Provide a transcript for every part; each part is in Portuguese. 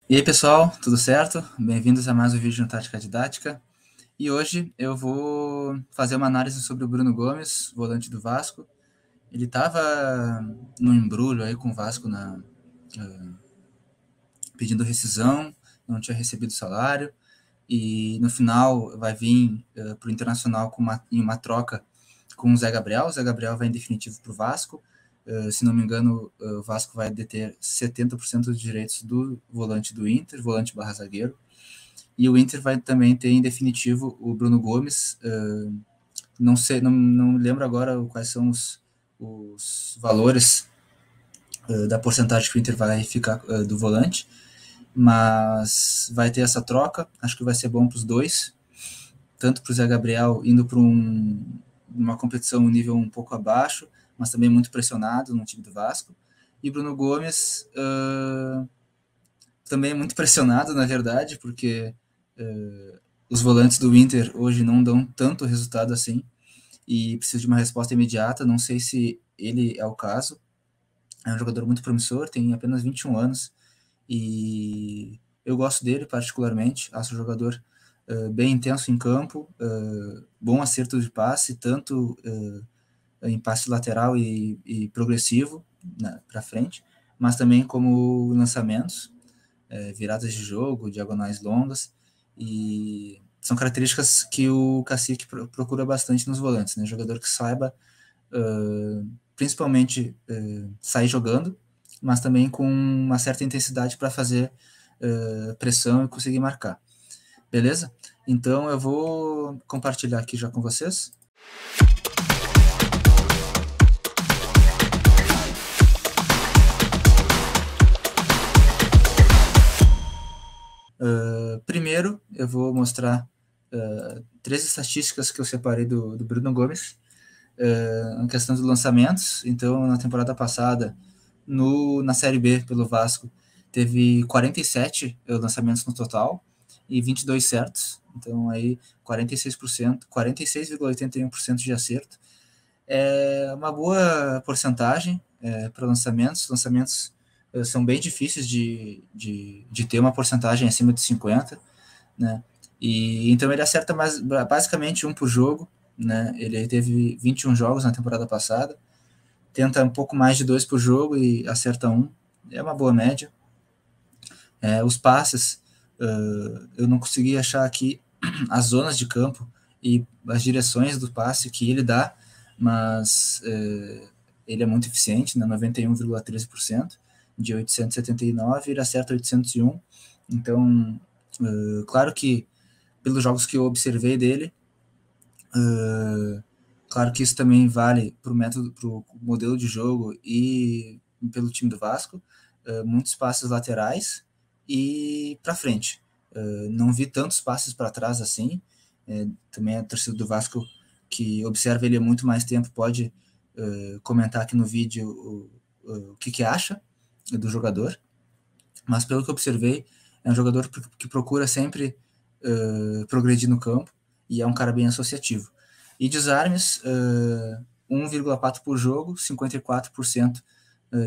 E aí, pessoal, tudo certo? Bem-vindos a mais um vídeo no Tática Didática. E hoje eu vou fazer uma análise sobre o Bruno Gomes, volante do Vasco. Ele estava no embrulho aí com o Vasco pedindo rescisão, não tinha recebido salário, e no final vai vir para o Internacional em uma troca com o Zé Gabriel. O Zé Gabriel vai em definitivo para o Vasco. Se não me engano, o Vasco vai deter 70% dos direitos do volante do Inter, volante barra zagueiro. E o Inter vai também ter em definitivo o Bruno Gomes. Não sei, não lembro agora quais são os valores da porcentagem que o Inter vai ficar do volante, mas vai ter essa troca. Acho que vai ser bom para os dois, tanto para o Zé Gabriel indo para uma competição um nível um pouco abaixo, mas também muito pressionado no time do Vasco. E Bruno Gomes também é muito pressionado, na verdade, porque os volantes do Inter hoje não dão tanto resultado assim e precisa de uma resposta imediata. Não sei se ele é o caso. É um jogador muito promissor, tem apenas 21 anos e eu gosto dele particularmente. Acho um jogador bem intenso em campo, bom acerto de passe, tanto em passe lateral e progressivo para frente, mas também como lançamentos, viradas de jogo, diagonais longas, e são características que o Cacique procura bastante nos volantes, né? Jogador que saiba, principalmente, sair jogando, mas também com uma certa intensidade para fazer pressão e conseguir marcar. Beleza? Então eu vou compartilhar aqui já com vocês. Primeiro, eu vou mostrar três estatísticas que eu separei do Bruno Gomes. Na questão dos lançamentos. Então, na temporada passada, na Série B pelo Vasco, teve 47 lançamentos no total e 22 certos. Então, aí 46%, 46,81% de acerto. É uma boa porcentagem para lançamentos. Lançamentos são bem difíceis de ter uma porcentagem acima de 50, né? E então ele acerta basicamente um por jogo, né? Ele teve 21 jogos na temporada passada, tenta um pouco mais de dois por jogo e acerta um. É uma boa média. Os passes, eu não consegui achar aqui as zonas de campo e as direções do passe que ele dá, mas ele é muito eficiente, né? 91,13%, de 879, ele acerta 801. Então, claro que pelos jogos que eu observei dele, claro que isso também vale para o método, para o modelo de jogo e pelo time do Vasco, muitos passes laterais e para frente. Não vi tantos passes para trás assim. Também a torcida do Vasco que observa ele há muito mais tempo pode comentar aqui no vídeo o que acha do jogador. Mas pelo que eu observei, é um jogador que procura sempre progredir no campo e é um cara bem associativo. E desarmes, 1,4 por jogo, 54%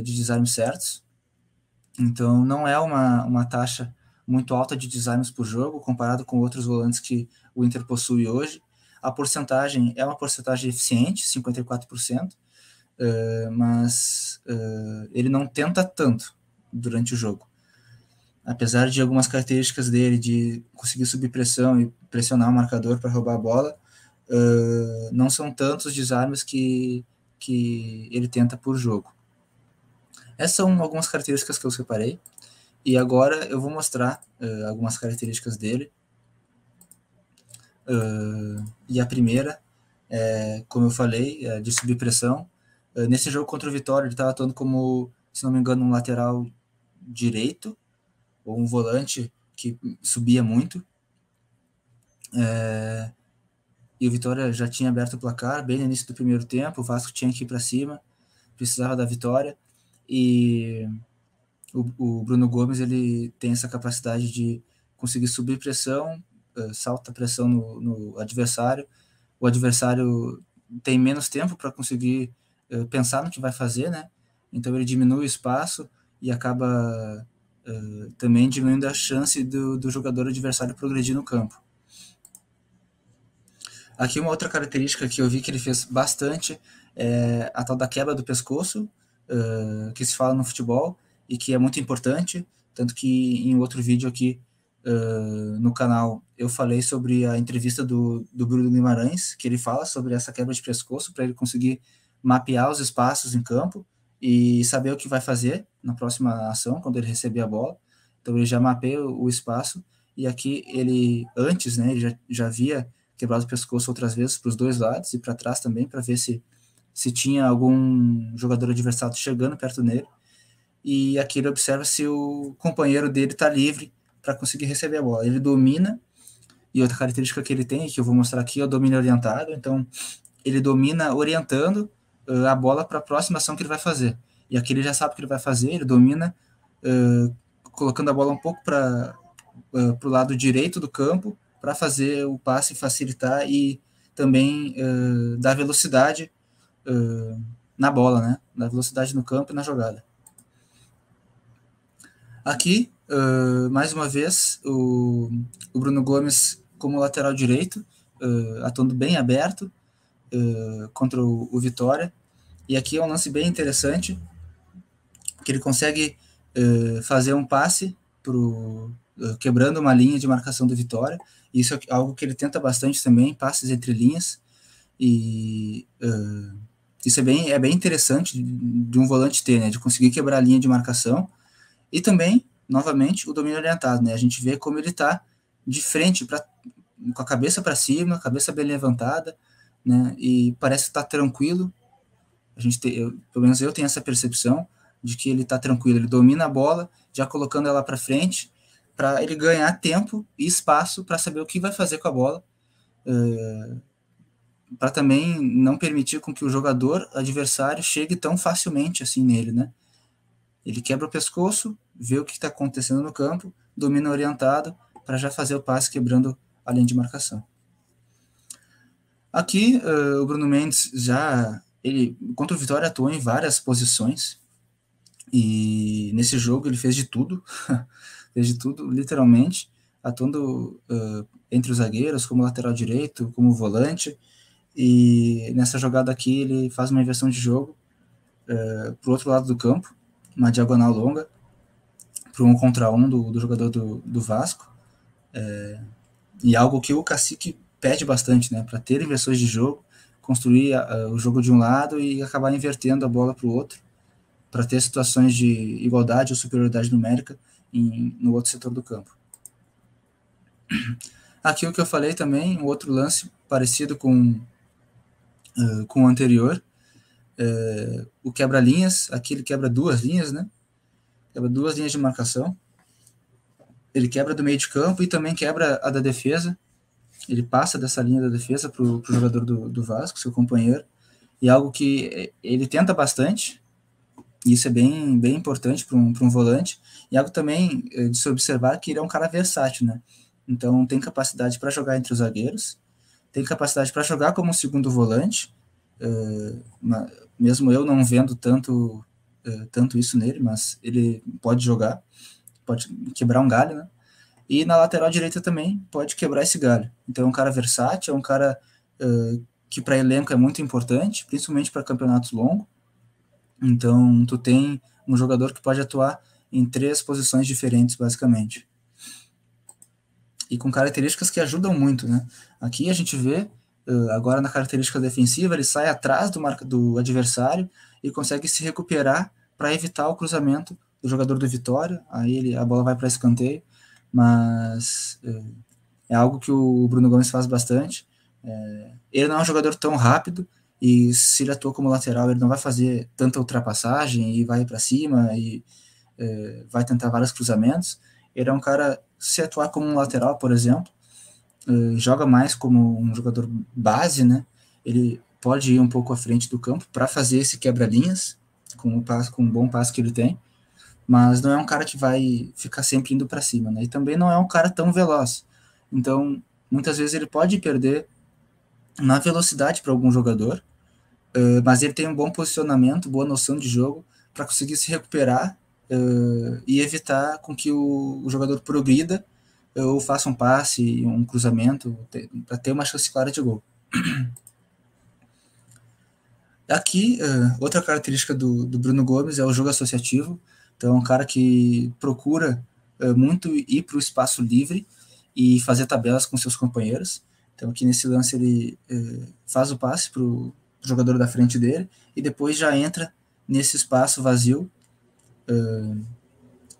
de desarmes certos. Então não é uma taxa muito alta de desarmes por jogo, comparado com outros volantes que o Inter possui hoje. A porcentagem é uma porcentagem eficiente, 54%, mas ele não tenta tanto durante o jogo. Apesar de algumas características dele de conseguir subir pressão e pressionar o marcador para roubar a bola, não são tantos desarmes que ele tenta por jogo. Essas são algumas características que eu separei, e agora eu vou mostrar algumas características dele. E a primeira, como eu falei, de subir pressão. Nesse jogo contra o Vitória, ele estava atuando como, se não me engano, um lateral direito, ou um volante que subia muito. E o Vitória já tinha aberto o placar bem no início do primeiro tempo. O Vasco tinha que ir para cima, precisava da vitória. E o Bruno Gomes, ele tem essa capacidade de conseguir subir pressão, salta pressão no adversário. O adversário tem menos tempo para conseguir pensar no que vai fazer, né? Então ele diminui o espaço e acaba também diminuindo a chance do jogador adversário progredir no campo. Aqui uma outra característica que eu vi que ele fez bastante é a tal da quebra do pescoço, que se fala no futebol e que é muito importante, tanto que em outro vídeo aqui no canal eu falei sobre a entrevista do Bruno Guimarães, que ele fala sobre essa quebra de pescoço para ele conseguir mapear os espaços em campo e saber o que vai fazer na próxima ação, quando ele receber a bola. Então ele já mapeia o espaço, e aqui ele, antes, né, ele já havia quebrado o pescoço outras vezes para os dois lados e para trás também, para ver se tinha algum jogador adversário chegando perto dele. E aqui ele observa se o companheiro dele está livre para conseguir receber a bola. Ele domina, e outra característica que ele tem, que eu vou mostrar aqui, é o domínio orientado. Então, ele domina orientando a bola para a próxima ação que ele vai fazer. E aqui ele já sabe o que ele vai fazer, ele domina colocando a bola um pouco para o lado direito do campo, para fazer o passe facilitar e também dar velocidade na bola, né? Dar velocidade no campo e na jogada. Aqui, mais uma vez, o Bruno Gomes como lateral direito, atuando bem aberto contra o Vitória. E aqui é um lance bem interessante, que ele consegue fazer um passe quebrando uma linha de marcação do Vitória. Isso é algo que ele tenta bastante também, passes entre linhas. E isso é bem interessante de um volante ter, né, de conseguir quebrar a linha de marcação. E também, novamente, o domínio orientado, né? A gente vê como ele está de frente, com a cabeça para cima, a cabeça bem levantada, né? E parece que está tranquilo. Pelo menos eu tenho essa percepção de que ele está tranquilo. Ele domina a bola, já colocando ela para frente, para ele ganhar tempo e espaço para saber o que vai fazer com a bola, para também não permitir com que o jogador adversário chegue tão facilmente assim nele, né? Ele quebra o pescoço, vê o que está acontecendo no campo, domina orientado, para já fazer o passe quebrando a linha de marcação. Aqui, o Bruno Mendes ele contra o Vitória atuou em várias posições, e nesse jogo ele fez de tudo, fez de tudo, literalmente, atuando entre os zagueiros, como lateral direito, como volante, e nessa jogada aqui ele faz uma inversão de jogo para o outro lado do campo, uma diagonal longa, para um contra um do jogador do Vasco, e algo que o Cacique pede bastante, né, para ter inversões de jogo, construir o jogo de um lado e acabar invertendo a bola para o outro, para ter situações de igualdade ou superioridade numérica no outro setor do campo. Aqui o que eu falei também, um outro lance parecido com o anterior, o quebra-linhas. Aqui ele quebra duas linhas, né? Quebra duas linhas de marcação. Ele quebra do meio de campo e também quebra a da defesa. Ele passa dessa linha da defesa para o jogador do Vasco, seu companheiro, e algo que ele tenta bastante, e isso é bem, bem importante para um volante, e algo também de se observar que ele é um cara versátil, né? Então tem capacidade para jogar entre os zagueiros, tem capacidade para jogar como um segundo volante, mesmo eu não vendo tanto isso nele, mas ele pode jogar, pode quebrar um galho, né? E na lateral direita também pode quebrar esse galho. Então é um cara versátil, é um cara que para elenco é muito importante, principalmente para campeonatos longos. Então tu tem um jogador que pode atuar em 3 posições diferentes, basicamente. E com características que ajudam muito, né? Aqui a gente vê, agora na característica defensiva, ele sai atrás do adversário e consegue se recuperar para evitar o cruzamento do jogador do Vitória. Aí a bola vai para escanteio, mas é algo que o Bruno Gomes faz bastante. Ele não é um jogador tão rápido, e se ele atua como lateral, ele não vai fazer tanta ultrapassagem e vai para cima e vai tentar vários cruzamentos. Ele é um cara, se atuar como um lateral, por exemplo, joga mais como um jogador base, né? Ele pode ir um pouco à frente do campo para fazer esse quebra-linhas com um bom passe que ele tem, mas não é um cara que vai ficar sempre indo para cima, né? E também não é um cara tão veloz. Então, muitas vezes ele pode perder na velocidade para algum jogador, mas ele tem um bom posicionamento, boa noção de jogo para conseguir se recuperar e evitar com que o jogador progrida ou faça um passe, um cruzamento, para ter uma chance clara de gol. Aqui, outra característica do Bruno Gomes é o jogo associativo. Então, é um cara que procura muito ir para o espaço livre e fazer tabelas com seus companheiros. Então, aqui nesse lance, ele faz o passe para o jogador da frente dele e depois já entra nesse espaço vazio,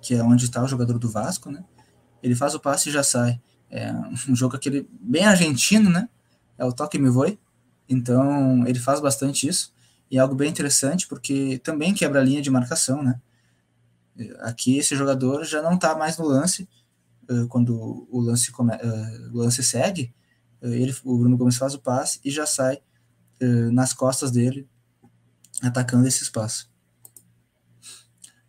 que é onde está o jogador do Vasco, né? Ele faz o passe e já sai. É um jogo aquele bem argentino, né? É o toque me voe. Então, ele faz bastante isso. E é algo bem interessante, porque também quebra a linha de marcação, né? Aqui, esse jogador já não está mais no lance, quando o lance segue, o Bruno Gomes faz o passe e já sai nas costas dele, atacando esse espaço.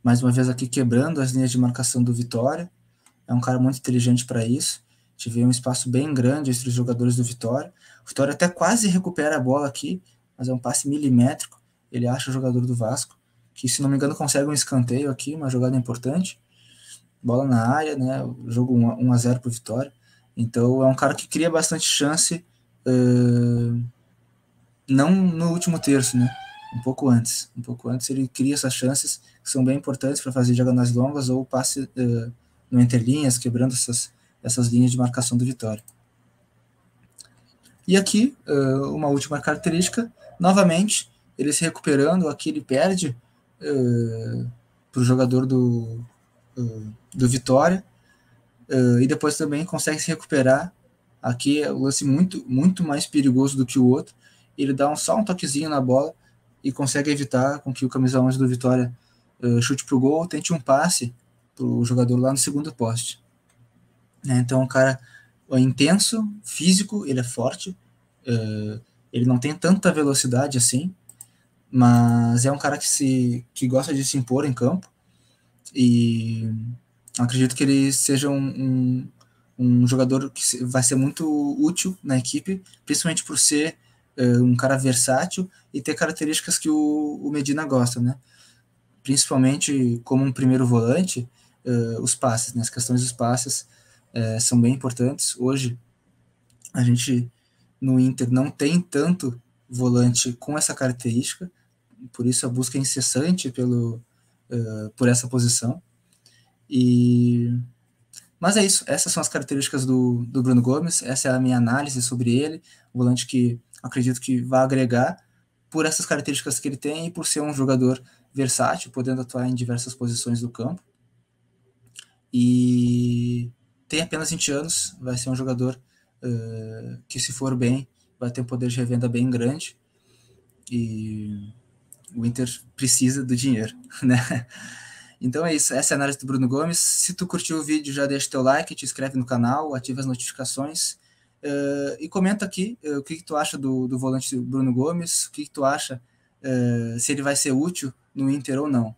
Mais uma vez aqui, quebrando as linhas de marcação do Vitória. É um cara muito inteligente para isso. Tive um espaço bem grande entre os jogadores do Vitória. O Vitória até quase recupera a bola aqui, mas é um passe milimétrico. Ele acha o jogador do Vasco, que, se não me engano, consegue um escanteio aqui, uma jogada importante. Bola na área, né? O jogo 1-0 para o Vitória. Então, é um cara que cria bastante chance, não no último terço, né? Um pouco antes. Um pouco antes ele cria essas chances que são bem importantes para fazer diagonais longas ou passe no interlinhas, quebrando essas linhas de marcação do Vitória. E aqui, uma última característica, novamente, ele se recuperando, aqui ele perde para o jogador do Vitória, e depois também consegue se recuperar. Aqui é um lance muito, muito mais perigoso do que o outro. Ele dá só um toquezinho na bola e consegue evitar com que o camisa 11 do Vitória chute para o gol, tente um passe para o jogador lá no segundo poste. Então, um cara intenso, físico, ele é forte, ele não tem tanta velocidade assim, mas é um cara que gosta de se impor em campo, e acredito que ele seja um jogador que vai ser muito útil na equipe, principalmente por ser um cara versátil e ter características que o Medina gosta, né? Principalmente como um primeiro volante, os passes, né? As questões dos passes são bem importantes. Hoje, a gente no Inter não tem tanto volante com essa característica, por isso a busca é incessante por essa posição. Mas é isso, essas são as características do Bruno Gomes, essa é a minha análise sobre ele, um volante que acredito que vai agregar por essas características que ele tem e por ser um jogador versátil, podendo atuar em diversas posições do campo. E tem apenas 20 anos, vai ser um jogador que, se for bem, vai ter um poder de revenda bem grande, e o Inter precisa do dinheiro, né? Então é isso, essa é a análise do Bruno Gomes. Se tu curtiu o vídeo, já deixa teu like, te inscreve no canal, ativa as notificações, e comenta aqui o que tu acha do volante Bruno Gomes, o que tu acha, se ele vai ser útil no Inter ou não.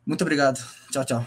Muito obrigado, tchau, tchau.